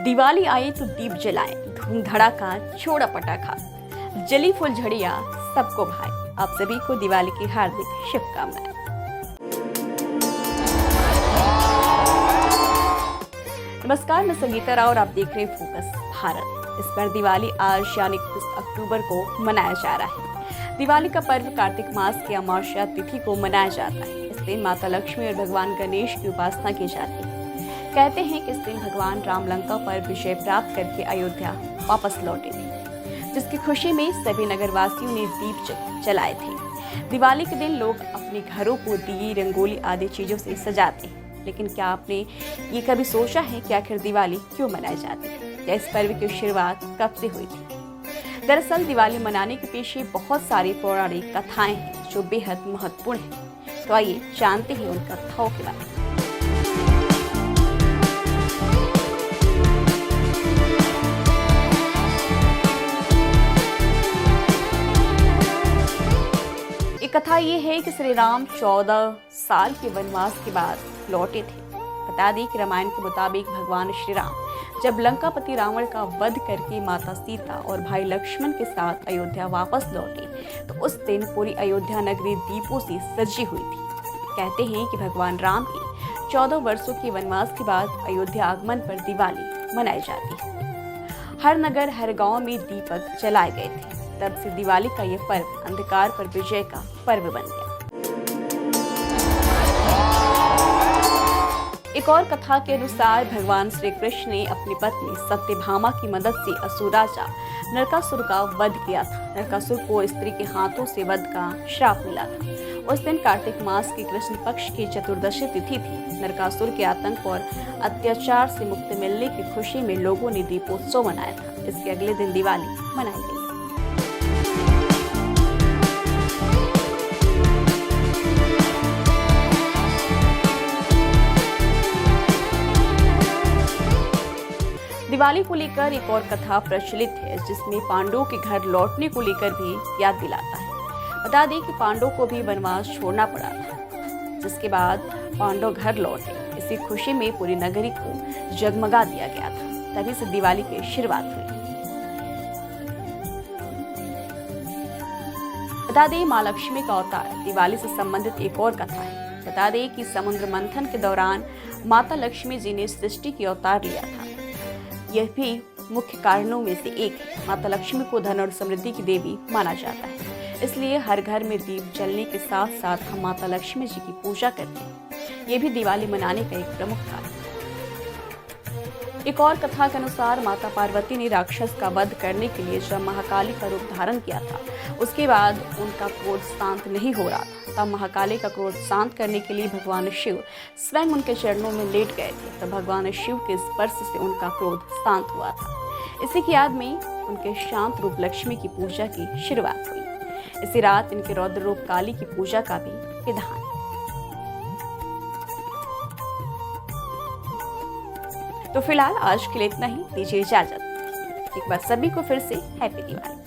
दिवाली आई तो दीप जलाएं, धूम धड़ाका छोड़ा पटाखा, जली फुलझड़ियां सबको भाए। आप सभी को दिवाली की हार्दिक शुभकामनाएं। नमस्कार, मैं संगीता राव और आप देख रहे हैं फोकस भारत। इस बार दिवाली आज यानी 21 अक्टूबर को मनाया जा रहा है। दिवाली का पर्व कार्तिक मास की अमावस्या तिथि को मनाया जाता है। इस दिन माता लक्ष्मी और भगवान गणेश की उपासना की जाती है। कहते हैं कि इस दिन भगवान राम लंका पर विजय प्राप्त करके अयोध्या वापस लौटे थे, जिसकी खुशी में सभी नगरवासियों ने दीप जलाए थे। दिवाली के दिन लोग अपने घरों को दिए, रंगोली आदि चीजों से सजाते हैं। लेकिन क्या आपने ये कभी सोचा है कि आखिर दिवाली क्यों मनाई जाती है या इस पर्व की शुरुआत कब से हुई थी? दरअसल दिवाली मनाने के पीछे बहुत सारी पौराणिक कथाएं हैं जो बेहद महत्वपूर्ण हैं। तो आइए जानते हैं उन कथाओं के बारे में। एक कथा ये है कि श्री राम 14 साल के वनवास के बाद लौटे थे। बता दें कि रामायण के मुताबिक भगवान श्री राम जब लंकापति रावण का वध करके माता सीता और भाई लक्ष्मण के साथ अयोध्या वापस लौटे तो उस दिन पूरी अयोध्या नगरी दीपों से सजी हुई थी। कहते हैं कि भगवान राम के 14 वर्षों के वनवास के बाद अयोध्या आगमन पर दिवाली मनाई जाती है। हर नगर हर गांव में दीपक जलाए गए थे। तब से दिवाली का ये पर्व अंधकार पर विजय का पर्व बन गया। एक और कथा के अनुसार भगवान श्री कृष्ण ने अपनी पत्नी सत्यभामा की मदद से असुर राजा नरकासुर का वध किया था। नरकासुर को स्त्री के हाथों से वध का श्राप मिला था। उस दिन कार्तिक मास की कृष्ण पक्ष की चतुर्दशी तिथि थी। नरकासुर के आतंक और अत्याचार से मुक्ति मिलने की खुशी में लोगों ने दीपोत्सव मनाया था। इसके अगले दिन दिवाली मनाई गई। दिवाली को लेकर एक और कथा प्रचलित है, जिसमें पांडवों के घर लौटने को लेकर भी याद दिलाता है। बता दें कि पांडवों को भी वनवास छोड़ना पड़ा था, जिसके बाद पांडव घर लौटे। इसी खुशी में पूरी नगरी को जगमगा दिया गया था। तभी से दिवाली की शुरुआत हुई। बता दें माँ लक्ष्मी का अवतार दिवाली से संबंधित एक और कथा है। बता दें कि समुद्र मंथन के दौरान माता लक्ष्मी जी ने सृष्टि की अवतार लिया था। यह भी मुख्य कारणों में से एक है। माता लक्ष्मी को धन और समृद्धि की देवी माना जाता है, इसलिए हर घर में दीप जलने के साथ साथ हम माता लक्ष्मी जी की पूजा करते हैं। ये भी दिवाली मनाने का एक प्रमुख कारण है। एक और कथा के अनुसार माता पार्वती ने राक्षस का वध करने के लिए जब महाकाली का रूप धारण किया था, उसके बाद उनका क्रोध शांत नहीं हो रहा था। तब महाकाली का क्रोध शांत करने के लिए भगवान शिव स्वयं उनके चरणों में लेट गए थे। तब भगवान शिव के स्पर्श से उनका क्रोध शांत हुआ था। इसी की याद में उनके शांत रूप लक्ष्मी की पूजा की शुरुआत हुई। इसी रात इनके रौद्र रूप काली की पूजा का भी विधान है। तो फिलहाल आज के लिए इतना ही। दीजिए इजाजत। एक बार सभी को फिर से हैप्पी दिवाली।